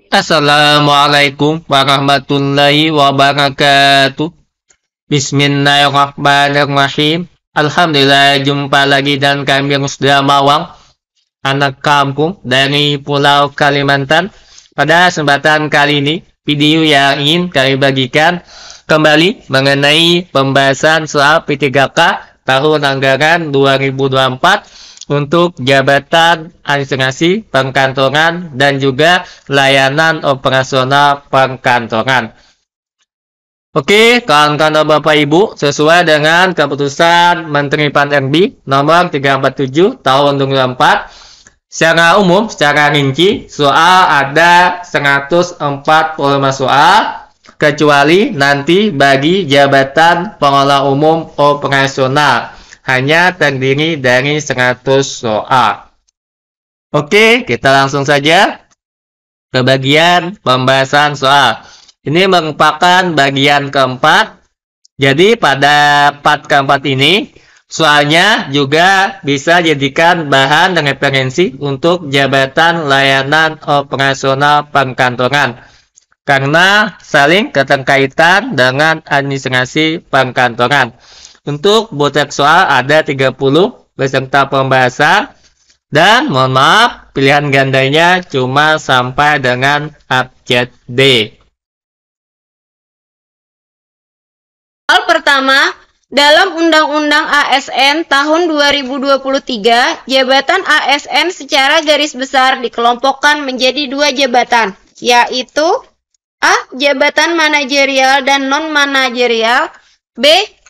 Assalamualaikum warahmatullahi wabarakatuh. Bismillahirrahmanirrahim. Alhamdulillah, jumpa lagi dan kami Rusda Mawang, anak kampung dari Pulau Kalimantan. Pada kesempatan kali ini, video yang ingin kami bagikan kembali mengenai pembahasan soal P3K tahun anggaran 2024 untuk jabatan administrasi perkantoran dan juga layanan operasional perkantoran. Oke, kawan-kawan Bapak Ibu, sesuai dengan keputusan Menteri Pan-RB nomor 347 tahun 2024, secara umum, secara rinci, soal ada 145 soal, kecuali nanti bagi jabatan pengelola umum operasional hanya terdiri dari 100 soal. Oke, kita langsung saja ke bagian pembahasan soal. Ini merupakan bagian keempat. Jadi pada part keempat ini, soalnya juga bisa jadikan bahan dan referensi untuk jabatan layanan operasional perkantoran, karena saling keterkaitan dengan administrasi perkantoran. Untuk botak soal ada 30 beserta pembahasan, dan mohon maaf, pilihan gandanya cuma sampai dengan abjad D. Soal pertama, dalam Undang-Undang ASN tahun 2023, jabatan ASN secara garis besar dikelompokkan menjadi dua jabatan, yaitu A. Jabatan manajerial dan non-manajerial, B.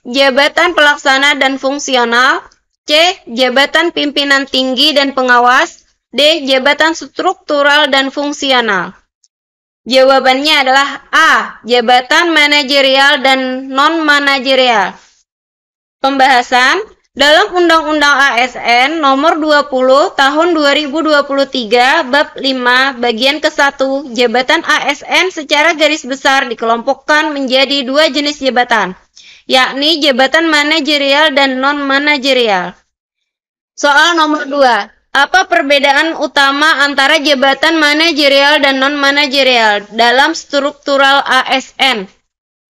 Jabatan pelaksana dan fungsional, C. Jabatan pimpinan tinggi dan pengawas, D. Jabatan struktural dan fungsional. Jawabannya adalah A. Jabatan manajerial dan non-manajerial. Pembahasan dalam Undang-Undang ASN nomor 20 tahun 2023 bab 5 bagian ke-1, jabatan ASN secara garis besar dikelompokkan menjadi dua jenis jabatan, yakni jabatan manajerial dan non-manajerial. Soal nomor 2. Apa perbedaan utama antara jabatan manajerial dan non-manajerial dalam struktural ASN?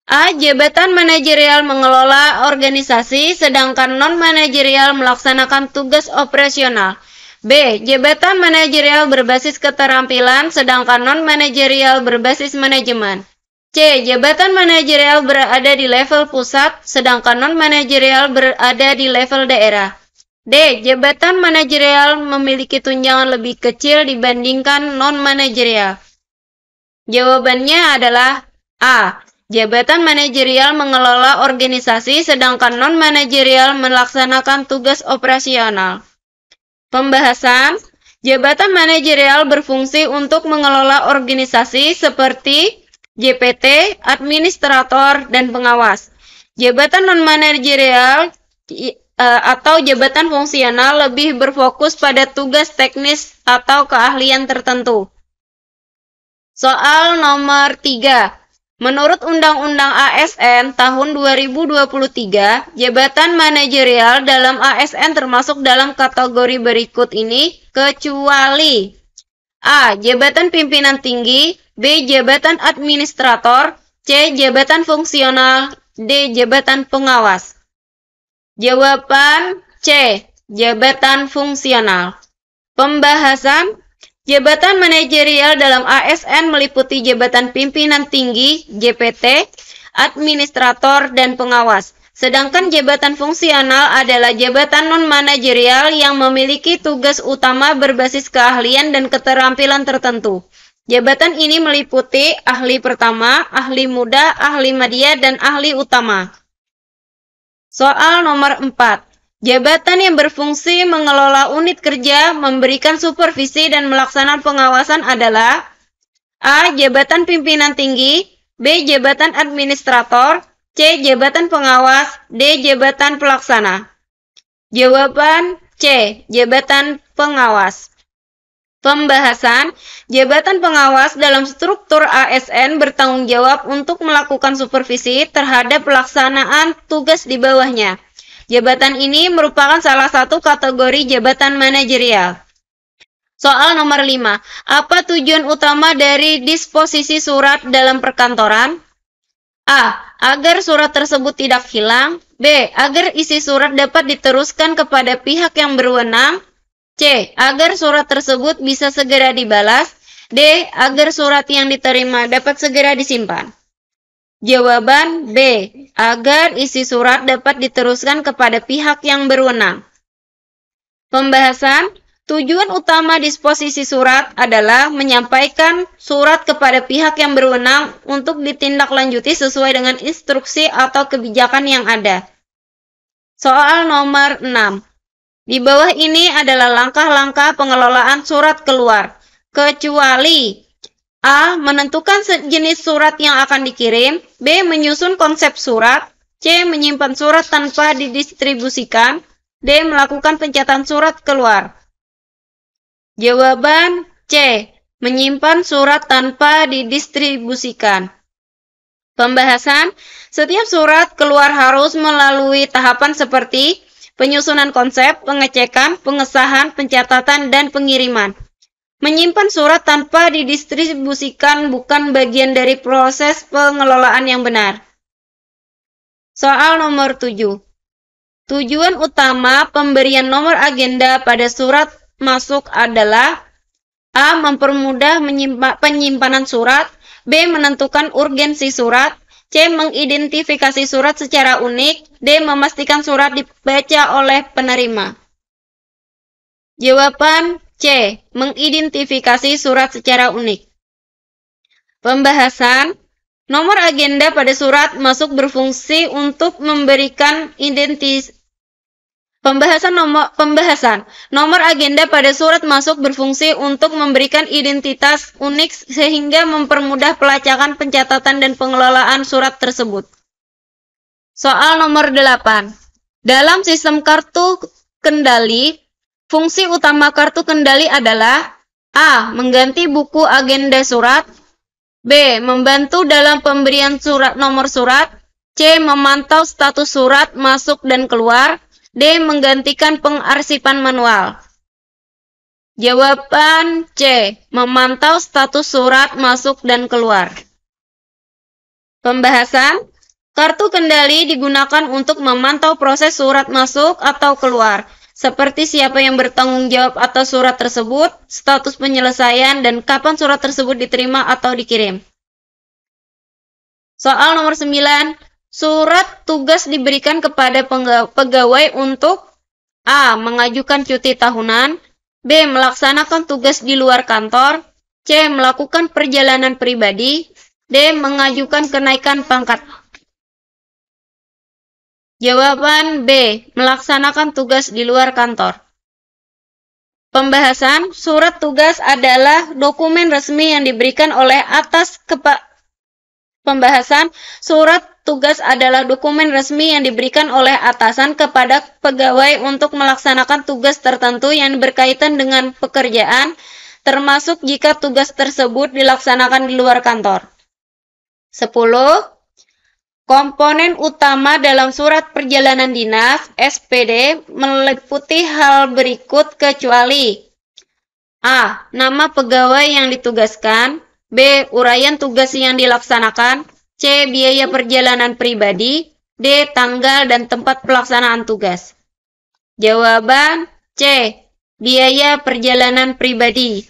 A. Jabatan manajerial mengelola organisasi, sedangkan non-manajerial melaksanakan tugas operasional. B. Jabatan manajerial berbasis keterampilan, sedangkan non-manajerial berbasis manajemen. C. Jabatan manajerial berada di level pusat, sedangkan non-manajerial berada di level daerah. D. Jabatan manajerial memiliki tunjangan lebih kecil dibandingkan non-manajerial. Jawabannya adalah A. Jabatan manajerial mengelola organisasi, sedangkan non-manajerial melaksanakan tugas operasional. Pembahasan jabatan manajerial berfungsi untuk mengelola organisasi seperti JPT, administrator, dan pengawas. Jabatan non-manajerial atau jabatan fungsional lebih berfokus pada tugas teknis atau keahlian tertentu. Soal nomor 3. Menurut Undang-Undang ASN tahun 2023, jabatan manajerial dalam ASN termasuk dalam kategori berikut ini, kecuali A. Jabatan pimpinan tinggi, B. Jabatan administrator, C. Jabatan fungsional, D. Jabatan pengawas. Jawaban C. Jabatan fungsional. Pembahasan jabatan manajerial dalam ASN meliputi jabatan pimpinan tinggi, JPT, administrator, dan pengawas. Sedangkan jabatan fungsional adalah jabatan non-manajerial yang memiliki tugas utama berbasis keahlian dan keterampilan tertentu. Jabatan ini meliputi ahli pertama, ahli muda, ahli media, dan ahli utama. Soal nomor 4. Jabatan yang berfungsi mengelola unit kerja, memberikan supervisi, dan melaksanakan pengawasan adalah A. Jabatan pimpinan tinggi, B. Jabatan administrator, C. Jabatan pengawas, D. Jabatan pelaksana. Jawaban C. Jabatan pengawas. Pembahasan jabatan pengawas dalam struktur ASN bertanggung jawab untuk melakukan supervisi terhadap pelaksanaan tugas di bawahnya. Jabatan ini merupakan salah satu kategori jabatan manajerial. Soal nomor 5. Apa tujuan utama dari disposisi surat dalam perkantoran? A. Agar surat tersebut tidak hilang. B. Agar isi surat dapat diteruskan kepada pihak yang berwenang. C. Agar surat tersebut bisa segera dibalas. D. Agar surat yang diterima dapat segera disimpan. Jawaban B. Agar isi surat dapat diteruskan kepada pihak yang berwenang. Pembahasan. Tujuan utama disposisi surat adalah menyampaikan surat kepada pihak yang berwenang untuk ditindaklanjuti sesuai dengan instruksi atau kebijakan yang ada. Soal nomor 6. Di bawah ini adalah langkah-langkah pengelolaan surat keluar, kecuali A. Menentukan jenis surat yang akan dikirim. B. Menyusun konsep surat. C. Menyimpan surat tanpa didistribusikan. D. Melakukan pencatatan surat keluar. Jawaban C. Menyimpan surat tanpa didistribusikan. Pembahasan. Setiap surat keluar harus melalui tahapan seperti penyusunan konsep, pengecekan, pengesahan, pencatatan, dan pengiriman. Menyimpan surat tanpa didistribusikan bukan bagian dari proses pengelolaan yang benar. Soal nomor 7. Tujuan utama pemberian nomor agenda pada surat masuk adalah A. Mempermudah penyimpanan surat. B. Menentukan urgensi surat. C. Mengidentifikasi surat secara unik. D. Memastikan surat dibaca oleh penerima. Jawaban C. Mengidentifikasi surat secara unik. Pembahasan. Nomor agenda pada surat masuk berfungsi untuk memberikan Pembahasan. Nomor agenda pada surat masuk berfungsi untuk memberikan identitas unik sehingga mempermudah pelacakan, pencatatan, dan pengelolaan surat tersebut. Soal nomor 8. Dalam sistem kartu kendali, fungsi utama kartu kendali adalah A. Mengganti buku agenda surat. B. Membantu dalam pemberian nomor surat. C. Memantau status surat masuk dan keluar. D. Menggantikan pengarsipan manual. Jawaban C. Memantau status surat masuk dan keluar. Pembahasan. Kartu kendali digunakan untuk memantau proses surat masuk atau keluar, seperti siapa yang bertanggung jawab atas surat tersebut, status penyelesaian, dan kapan surat tersebut diterima atau dikirim. Soal nomor 9. Surat tugas diberikan kepada pegawai untuk A. Mengajukan cuti tahunan. B. Melaksanakan tugas di luar kantor. C. Melakukan perjalanan pribadi. D. Mengajukan kenaikan pangkat. Jawaban B. Melaksanakan tugas di luar kantor. Pembahasan. Surat tugas adalah dokumen resmi yang diberikan oleh Pembahasan. Surat tugas adalah dokumen resmi yang diberikan oleh atasan kepada pegawai untuk melaksanakan tugas tertentu yang berkaitan dengan pekerjaan, termasuk jika tugas tersebut dilaksanakan di luar kantor. 10. Komponen utama dalam surat perjalanan dinas (SPD) meliputi hal berikut kecuali A. Nama pegawai yang ditugaskan. B. Uraian tugas yang dilaksanakan. C. Biaya perjalanan pribadi. D. Tanggal dan tempat pelaksanaan tugas. Jawaban C. Biaya perjalanan pribadi.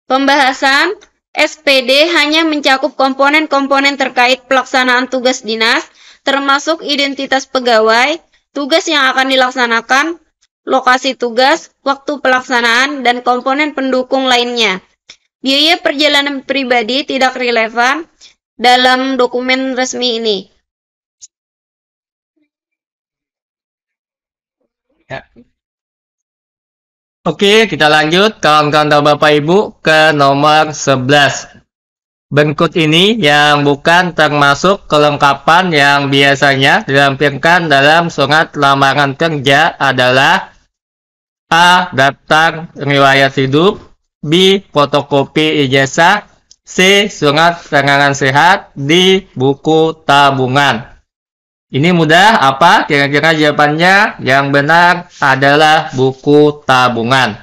Pembahasan. SPD hanya mencakup komponen-komponen terkait pelaksanaan tugas dinas, termasuk identitas pegawai, tugas yang akan dilaksanakan, lokasi tugas, waktu pelaksanaan, dan komponen pendukung lainnya. Biaya perjalanan pribadi tidak relevan dalam dokumen resmi ini. Ya. Oke, kita lanjut kawan-kawan Bapak Ibu ke nomor 11. Berikut ini yang bukan termasuk kelengkapan yang biasanya dilampirkan dalam surat lamaran kerja adalah A. Daftar riwayat hidup. B. Fotokopi ijazah. C. Surat keterangan sehat. D. Buku tabungan. Ini mudah, apa kira-kira jawabannya? Yang benar adalah buku tabungan.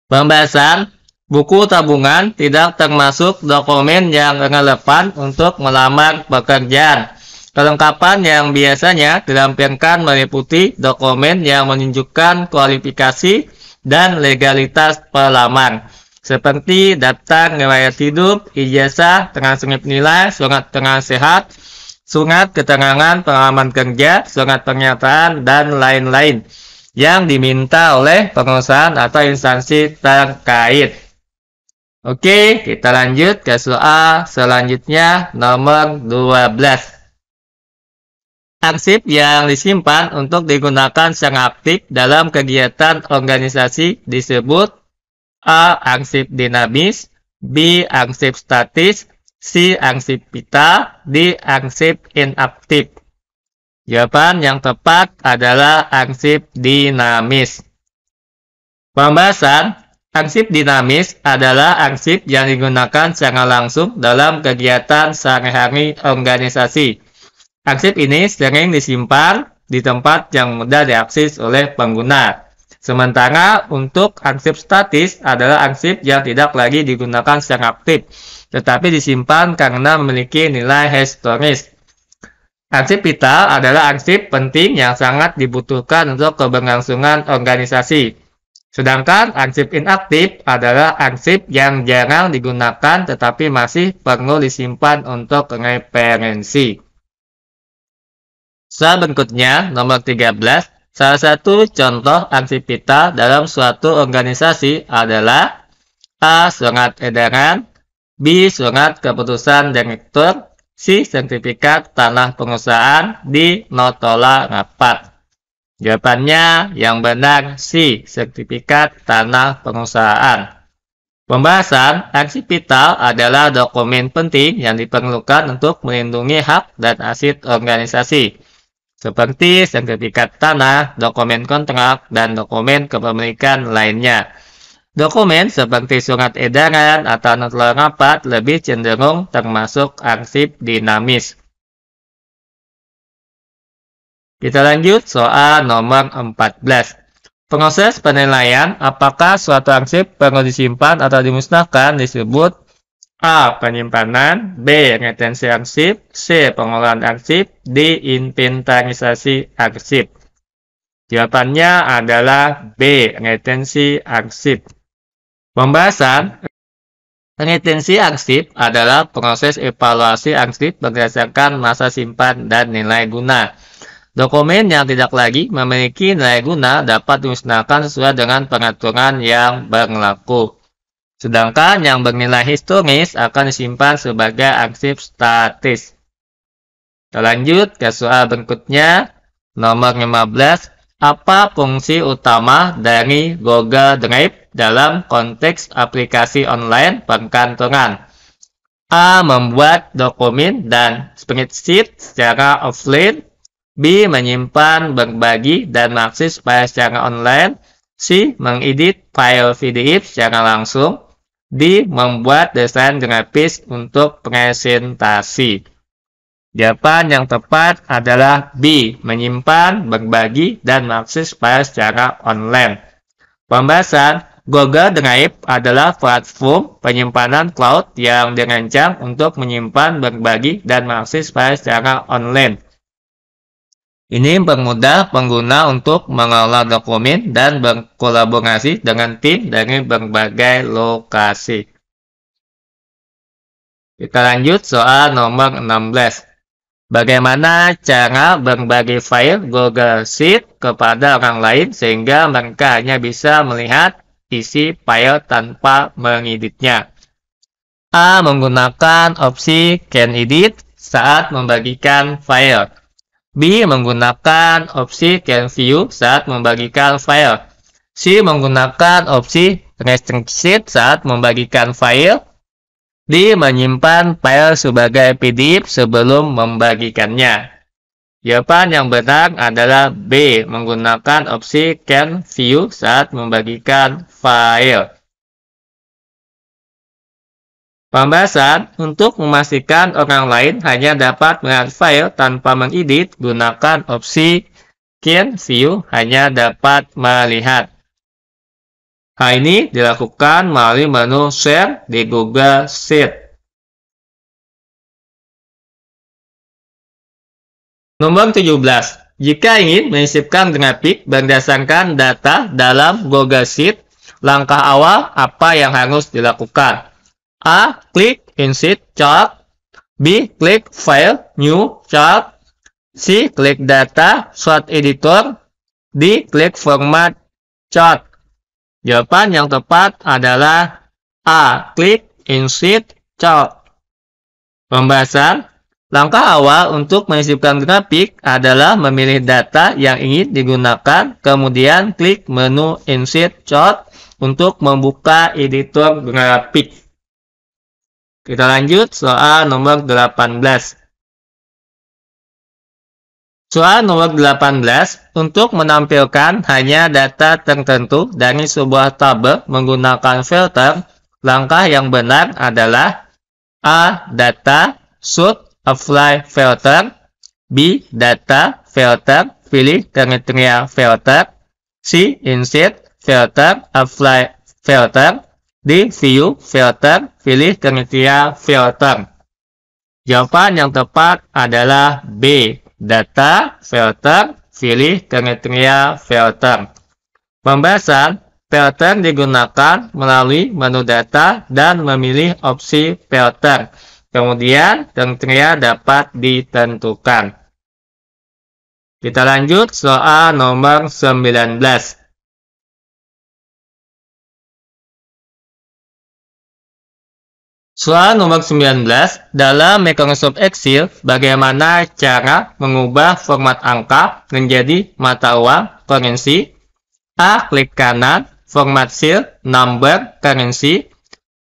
Pembahasan, buku tabungan tidak termasuk dokumen yang relevan untuk melamar pekerjaan. Kelengkapan yang biasanya dilampirkan meliputi dokumen yang menunjukkan kualifikasi dan legalitas pelamar, seperti daftar riwayat hidup, ijazah, transkrip nilai, surat keterangan sehat, surat keterangan pengalaman kerja, surat pernyataan, dan lain-lain yang diminta oleh perusahaan atau instansi terkait. Oke, kita lanjut ke soal selanjutnya, nomor 12. Arsip yang disimpan untuk digunakan secara aktif dalam kegiatan organisasi disebut A. Arsip dinamis, B. Arsip statis, C. Arsip pita, D. Arsip inaktif. Jawaban yang tepat adalah arsip dinamis. Pembahasan, arsip dinamis adalah arsip yang digunakan secara langsung dalam kegiatan sehari-hari organisasi. Arsip ini sering disimpan di tempat yang mudah diakses oleh pengguna. Sementara untuk arsip statis adalah arsip yang tidak lagi digunakan secara aktif, tetapi disimpan karena memiliki nilai historis. Arsip pita adalah arsip penting yang sangat dibutuhkan untuk keberlangsungan organisasi. Sedangkan arsip inaktif adalah arsip yang jarang digunakan tetapi masih perlu disimpan untuk referensi. Soal berikutnya, nomor 13. Salah satu contoh arsip pita dalam suatu organisasi adalah A. Surat edaran, B. Surat keputusan direktur, C. Sertifikat tanah perusahaan, D. Notola rapat. Jawabannya yang benar C. Sertifikat tanah perusahaan. Pembahasan, arsip pita adalah dokumen penting yang diperlukan untuk melindungi hak dan aset organisasi, seperti sertifikat tanah, dokumen kontrak, dan dokumen kepemilikan lainnya. Dokumen seperti surat edaran atau nota rapat lebih cenderung termasuk arsip dinamis. Kita lanjut soal nomor 14. Proses penilaian apakah suatu arsip perlu disimpan atau dimusnahkan disebut A. Penyimpanan, B. Retensi arsip, C. Pengolahan arsip, D. Inventarisasi arsip. Jawabannya adalah B. Retensi arsip. Pembahasan, retensi arsip adalah proses evaluasi arsip berdasarkan masa simpan dan nilai guna. Dokumen yang tidak lagi memiliki nilai guna dapat dimusnahkan sesuai dengan peraturan yang berlaku. Sedangkan yang bernilai historis akan disimpan sebagai arsip statis. Kita lanjut ke soal berikutnya, nomor 15. Apa fungsi utama dari Google Drive dalam konteks aplikasi online perkantoran? A. Membuat dokumen dan spreadsheet secara offline. B. Menyimpan, berbagi, dan mengakses file secara online. C. Mengedit file PDF secara langsung. D. Membuat desain grafis untuk presentasi. Jawaban yang tepat adalah B. Menyimpan, berbagi, dan mengakses file secara online. Pembahasan, Google Drive adalah platform penyimpanan cloud yang dirancang untuk menyimpan, berbagi, dan mengakses file secara online. Ini mempermudah pengguna untuk mengelola dokumen dan berkolaborasi dengan tim dari berbagai lokasi. Kita lanjut soal nomor 16. Bagaimana cara berbagi file Google Sheet kepada orang lain sehingga mereka hanya bisa melihat isi file tanpa mengeditnya? A. Menggunakan opsi Can Edit saat membagikan file. B. Menggunakan opsi Can View saat membagikan file. C. Menggunakan opsi Restrict saat membagikan file. D. Menyimpan file sebagai PDF sebelum membagikannya. Jawaban yang benar adalah B. Menggunakan opsi Can View saat membagikan file. Pembahasan, untuk memastikan orang lain hanya dapat melihat file tanpa mengedit, gunakan opsi Can View hanya dapat melihat. Hal ini dilakukan melalui menu Share di Google Sheet. Nomor 17. Jika ingin menyisipkan grafik berdasarkan data dalam Google Sheet, langkah awal apa yang harus dilakukan? A. Klik Insert Chart. B. Klik File, New Chart. C. Klik Data, Chart Editor. D. Klik Format Chart. Jawaban yang tepat adalah A. Klik Insert Chart. Pembahasan. Langkah awal untuk menyisipkan grafik adalah memilih data yang ingin digunakan, kemudian klik menu Insert Chart untuk membuka editor grafik. Kita lanjut soal nomor 18. Soal nomor 18, untuk menampilkan hanya data tertentu dari sebuah tabel menggunakan filter, langkah yang benar adalah A. Data, Shoot, Apply Filter. B. Data, Filter, pilih kriteria filter. C. Insert, Filter, Apply Filter. D. View, Filter, pilih kriteria filter. Jawaban yang tepat adalah B. Data, Filter, pilih kriteria filter. Pembahasan. Filter digunakan melalui menu data dan memilih opsi filter. Kemudian, kriteria dapat ditentukan. Kita lanjut soal nomor 19. Soal nomor 19, dalam Microsoft Excel, bagaimana cara mengubah format angka menjadi mata uang currency? A. Klik kanan, format cell, number, currency.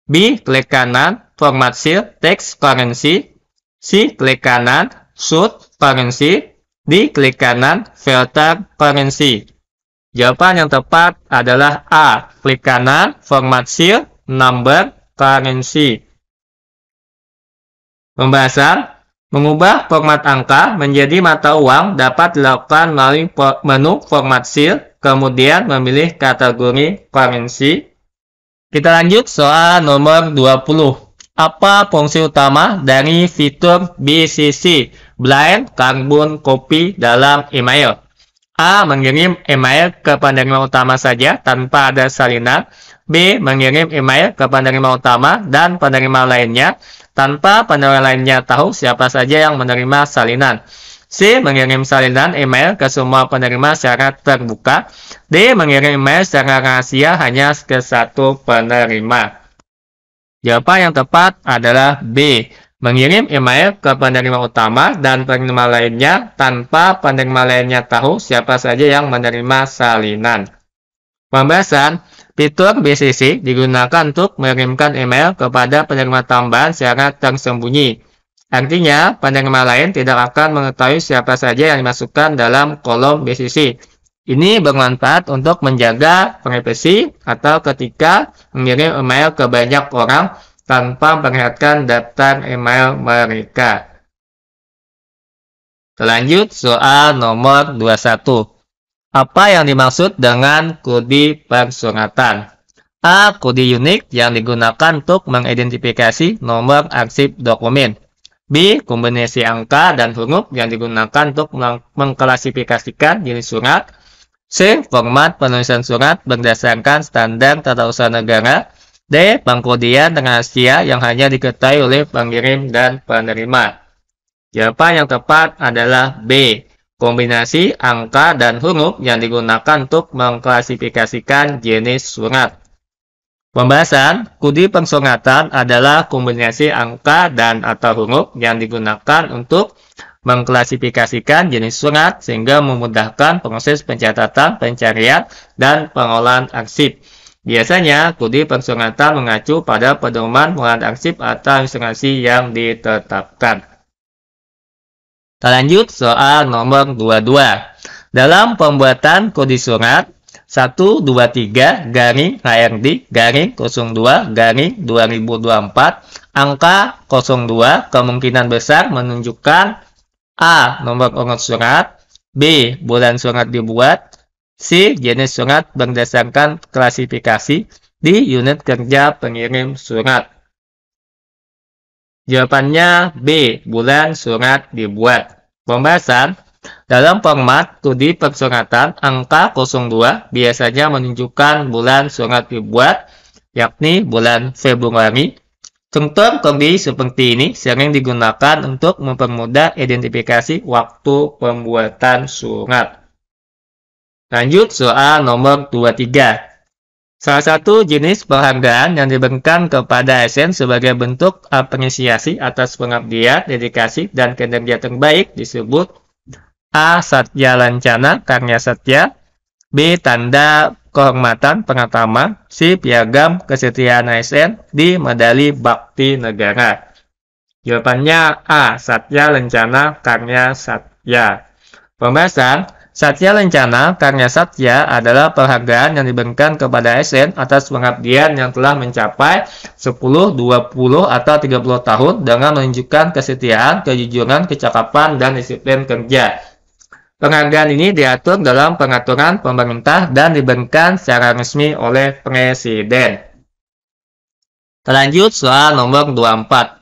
B. Klik kanan, format cell, text, currency. C. Klik kanan, shoot, currency. D. Klik kanan, filter, currency. Jawaban yang tepat adalah A. Klik kanan, format cell, number, currency. Pembahasan. Mengubah format angka menjadi mata uang dapat dilakukan melalui menu format cell, kemudian memilih kategori currency. Kita lanjut soal nomor 20. Apa fungsi utama dari fitur BCC, Blind Carbon Copy, dalam email? A. Mengirim email ke penerima utama saja tanpa ada salinan. B. Mengirim email ke penerima utama dan penerima lainnya tanpa penerima lainnya tahu siapa saja yang menerima salinan. C. Mengirim salinan email ke semua penerima secara terbuka. D. Mengirim email secara rahasia hanya ke satu penerima. Jawaban yang tepat adalah B. Mengirim email ke penerima utama dan penerima lainnya tanpa penerima lainnya tahu siapa saja yang menerima salinan. Pembahasan. Fitur BCC digunakan untuk mengirimkan email kepada penerima tambahan secara tersembunyi. Artinya, penerima lain tidak akan mengetahui siapa saja yang dimasukkan dalam kolom BCC. Ini bermanfaat untuk menjaga privasi atau ketika mengirim email ke banyak orang tanpa memperlihatkan daftar email mereka. Lanjut soal nomor 21. Apa yang dimaksud dengan kode persuratan? A. Kode unik yang digunakan untuk mengidentifikasi nomor arsip dokumen. B. Kombinasi angka dan huruf yang digunakan untuk mengklasifikasikan jenis surat. C. Format penulisan surat berdasarkan standar tata usaha negara. D. Pengkodian rahasia yang hanya diketahui oleh pengirim dan penerima. Jawaban yang tepat adalah B. Kombinasi angka dan huruf yang digunakan untuk mengklasifikasikan jenis surat. Pembahasan. Kode persuratan adalah kombinasi angka dan atau huruf yang digunakan untuk mengklasifikasikan jenis surat sehingga memudahkan proses pencatatan, pencarian, dan pengolahan arsip. Biasanya, kode persuratan mengacu pada pedoman pengolahan arsip atau instansi yang ditetapkan. Kita lanjut soal nomor 22. Dalam pembuatan kode surat 123-HRD-02-2024, angka 02 kemungkinan besar menunjukkan A. Nomor urut surat. B. Bulan surat dibuat. C. Jenis surat berdasarkan klasifikasi di unit kerja pengirim surat. Jawabannya B. Bulan surat dibuat. Pembahasan. Dalam format studi persuratan, angka 02 biasanya menunjukkan bulan surat dibuat, yakni bulan Februari. Contoh kondisi seperti ini sering digunakan untuk mempermudah identifikasi waktu pembuatan surat. Lanjut soal nomor 23. Salah satu jenis penghargaan yang diberikan kepada ASN sebagai bentuk apresiasi atas pengabdian, dedikasi, dan kinerja terbaik disebut A. Satya Lancana Karya Satya, B. Tanda Kehormatan Pratama, C. Piagam Kesetiaan ASN, D. Medali Bakti Negara. Jawabannya A. Satya Lancana Karya Satya. Pembahasan. Satya Lancana Karya Satya adalah penghargaan yang diberikan kepada ASN atas pengabdian yang telah mencapai 10, 20, atau 30 tahun dengan menunjukkan kesetiaan, kejujuran, kecakapan, dan disiplin kerja. Penghargaan ini diatur dalam peraturan pemerintah dan diberikan secara resmi oleh Presiden. Lanjut soal nomor 24.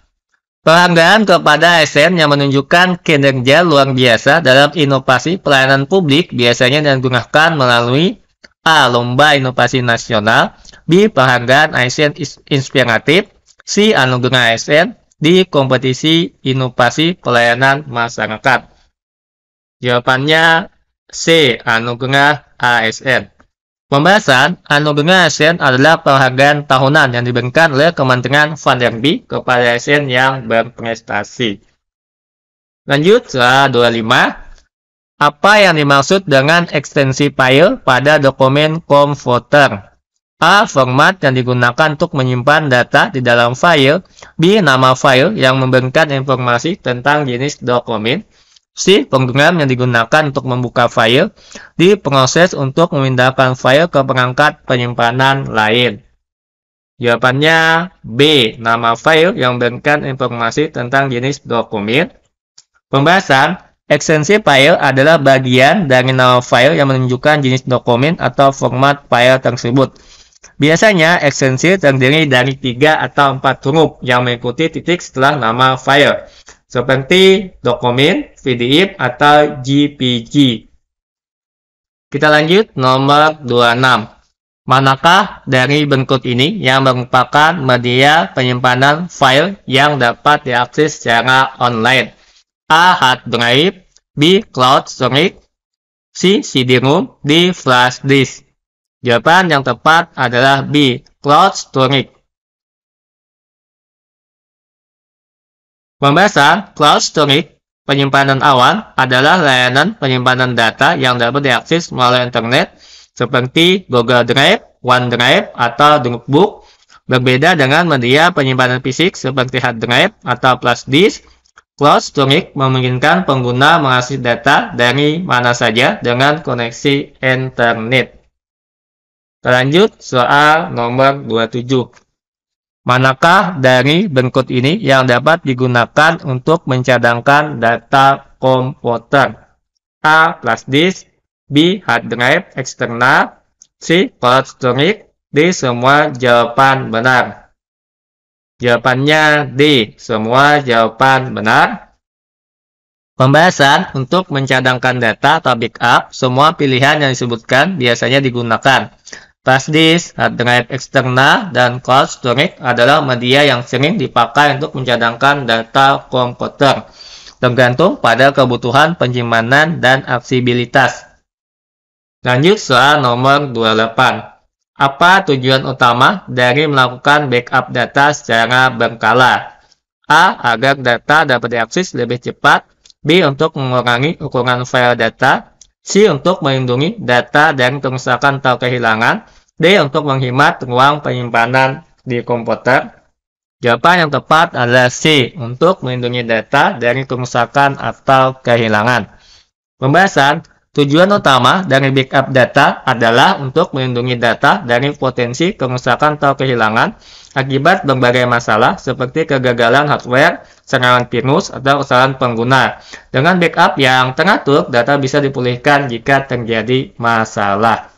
Penghargaan kepada ASN yang menunjukkan kinerja luar biasa dalam inovasi pelayanan publik biasanya digunakan melalui A. Lomba Inovasi Nasional, B. Penghargaan ASN Inspiratif, C. Anugerah ASN, D. Kompetisi Inovasi Pelayanan Masyarakat. Jawabannya C. Anugerah ASN. Pembahasan. Anugerah ASN adalah penghargaan tahunan yang diberikan oleh Kementerian Vanderbilt kepada ASN yang berprestasi. Lanjut soal 25. Apa yang dimaksud dengan ekstensi file pada dokumen komputer? A. Format yang digunakan untuk menyimpan data di dalam file. B. Nama file yang memberikan informasi tentang jenis dokumen. C. Program yang digunakan untuk membuka file. D. Proses untuk memindahkan file ke perangkat penyimpanan lain. Jawabannya B. Nama file yang memberikan informasi tentang jenis dokumen. Pembahasan. Ekstensi file adalah bagian dari nama file yang menunjukkan jenis dokumen atau format file tersebut. Biasanya ekstensi terdiri dari 3 atau 4 huruf yang mengikuti titik setelah nama file, seperti dokumen, PDF, atau JPG. Kita lanjut nomor 26. Manakah dari berikut ini yang merupakan media penyimpanan file yang dapat diakses secara online? A. Hard drive, B. Cloud storage, C. CD-ROM, D. Flash disk. Jawaban yang tepat adalah B. Cloud storage. Pembahasan. Cloud storage, penyimpanan awan, adalah layanan penyimpanan data yang dapat diakses melalui internet seperti Google Drive, OneDrive, atau Dropbox. Berbeda dengan media penyimpanan fisik seperti hard drive atau flash disk, cloud storage memungkinkan pengguna mengakses data dari mana saja dengan koneksi internet. Lanjut soal nomor 27. Manakah dari berikut ini yang dapat digunakan untuk mencadangkan data komputer? A. Flash disk, B. Hard drive eksternal, C. Cloud storage, D. Semua jawaban benar. Jawabannya D. Semua jawaban benar. Pembahasan. Untuk mencadangkan data atau backup, semua pilihan yang disebutkan biasanya digunakan. Flash disk, hard drive eksternal, dan cloud storage adalah media yang sering dipakai untuk mencadangkan data komputer, tergantung pada kebutuhan penyimpanan dan aksesibilitas. Lanjut soal nomor 28. Apa tujuan utama dari melakukan backup data secara berkala? A. Agar data dapat diakses lebih cepat. B. Untuk mengurangi ukuran file data. C. Untuk melindungi data dari kerusakan atau kehilangan. D. Untuk menghemat ruang penyimpanan di komputer. Jawaban yang tepat adalah C. Untuk melindungi data dari kerusakan atau kehilangan. Pembahasan. Tujuan utama dari backup data adalah untuk melindungi data dari potensi kerusakan atau kehilangan akibat berbagai masalah seperti kegagalan hardware, serangan virus atau kesalahan pengguna. Dengan backup yang teratur, data bisa dipulihkan jika terjadi masalah.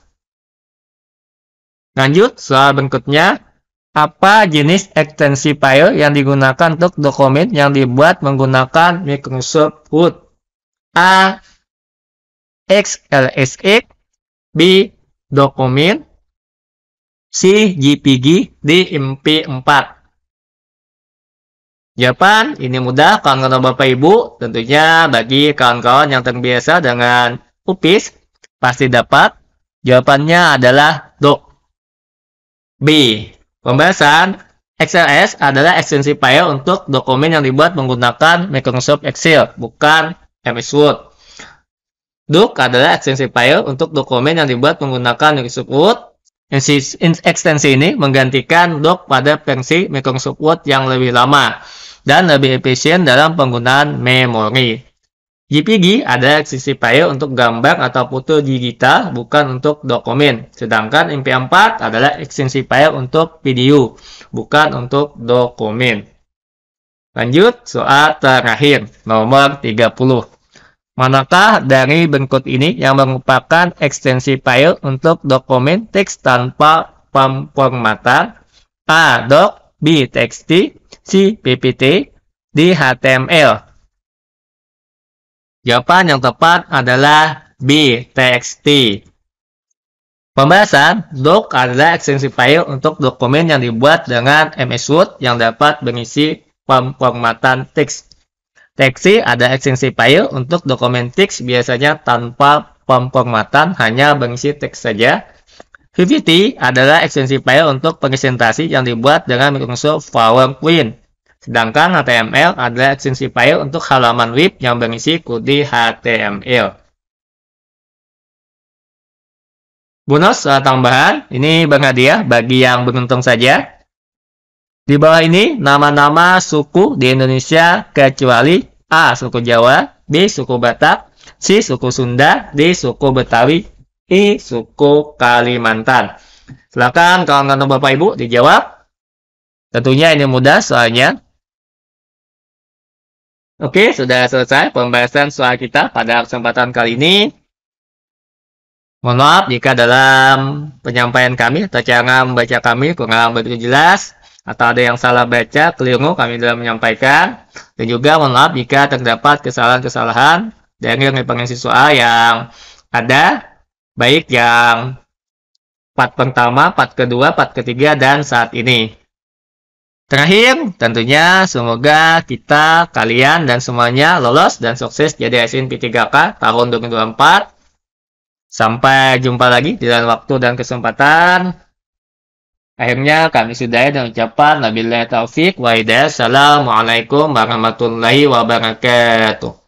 Lanjut, soal berikutnya. Apa jenis ekstensi file yang digunakan untuk dokumen yang dibuat menggunakan Microsoft Word? A. XLSX, B. Dokumen, C. JPG, D. MP4. Jawaban ini mudah kawan-kawan Bapak Ibu. Tentunya bagi kawan-kawan yang terbiasa dengan UPIS pasti dapat. Jawabannya adalah doc. B. Pembahasan. XLS adalah ekstensi file untuk dokumen yang dibuat menggunakan Microsoft Excel, bukan MS Word. Doc adalah ekstensi file untuk dokumen yang dibuat menggunakan Microsoft Word. Ekstensi ini menggantikan doc pada versi Microsoft Word yang lebih lama dan lebih efisien dalam penggunaan memori. JPG adalah ekstensi file untuk gambar atau foto digital, bukan untuk dokumen. Sedangkan MP4 adalah ekstensi file untuk video, bukan untuk dokumen. Lanjut, soal terakhir, nomor 30. Manakah dari berikut ini yang merupakan ekstensi file untuk dokumen teks tanpa pemformatan? A. Doc, B. TXT, C. PPT, D. HTML. Jawaban yang tepat adalah B. TXT. Pembahasan. Doc adalah ekstensi file untuk dokumen yang dibuat dengan MS Word yang dapat berisi pemformatan teks. TXT ada ekstensi file untuk dokumen teks biasanya tanpa pemformatan, hanya berisi teks saja. PPT adalah ekstensi file untuk presentasi yang dibuat dengan Microsoft PowerPoint. Sedangkan HTML adalah ekstensi file untuk halaman web yang berisi kode HTML. Bonus soal tambahan, ini berhadiah bagi yang beruntung saja. Di bawah ini nama-nama suku di Indonesia kecuali A. Suku Jawa, B. Suku Batak, C. Suku Sunda, D. Suku Betawi, E. Suku Kalimantan. Silakan kawan-kawan Bapak Ibu dijawab. Tentunya ini mudah soalnya. Oke, sudah selesai pembahasan soal kita pada kesempatan kali ini. Mohon maaf jika dalam penyampaian kami atau cara membaca kami kurang begitu jelas, atau ada yang salah baca, keliru kami dalam menyampaikan. Dan juga mohon maaf jika terdapat kesalahan-kesalahan dari referensi soal yang ada, baik yang part pertama, part kedua, part ketiga, dan saat ini. Terakhir, tentunya semoga kita, kalian, dan semuanya lolos dan sukses jadi SNP3K tahun 2024. Sampai jumpa lagi di lain waktu dan kesempatan. Akhirnya kami sudahi dengan ucapan wabillahi taufik wa hidayah. Assalamualaikum warahmatullahi wabarakatuh.